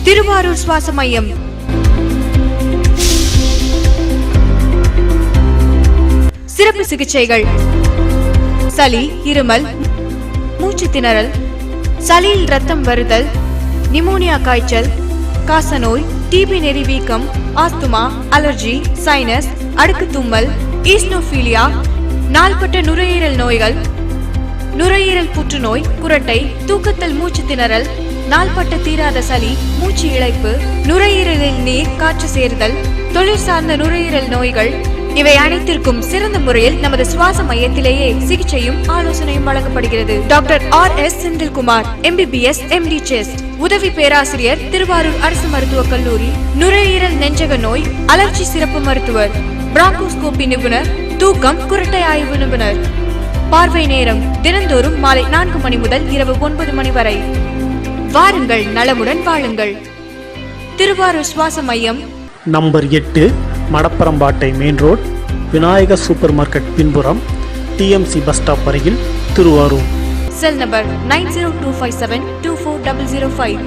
திருவாரூர் சுவாச மையம். சிறப்பு சிகிச்சைகள்: சளி, இருமல், மூச்சு திணறல், சளியில் ரத்தம் வருதல், நிமோனியா காய்ச்சல், காசநோய், டிபி நெறிவீக்கம், ஆஸ்துமா, அலர்ஜி, சைனஸ், அடுக்கு தும்மல், ஈஸ்னோபீலியா, நாள்பட்ட நுரையீரல் நோய்கள், நுரையீரல் புற்றுநோய், குரட்டை, தூக்கத்தில் மூச்சு திணறல், நாள்பட்ட தீராத சளி, மூச்சு இழைப்பு, நுரையீரலில் நீர் காற்று சேர்தல், தொழில் சார்ந்த நுரையீரல் நோய்கள், இவை அனைத்திற்கும் சிறந்த முறையில் நமது சுவாச மையத்திலேயே சிகிச்சையும் ஆலோசனையும் வழங்கப்படுகிறது. Doctor RS Senthilkumar, MBBS, MD chest, உதவி பேராசிரியர், திருவாரூர் அரசு மருத்துவக் கல்லூரி, நுரையீரல் நெஞ்சக நோய் அலர்ஜி சிறப்பு மருத்துவர், பிராங்கோஸ்கோபி நிபுணர், தூக்கம் குரட்டை ஆய்வு நிபுணர். பார்வை நேரம் தினந்தோறும் மாலை 4 மணி முதல் இரவு 9 மணி வரை. வாருங்கள், நலமுடன் வாழுங்கள். திருவாரூர் சுவாச மையம், நம்பர் 8, மடப்பரம்பாட்டை main road, Vinayagar super market பின்புறம், TMC பஸ் ஸ்டாப் அருகில், திருவாரூர். Cell number 9025724005.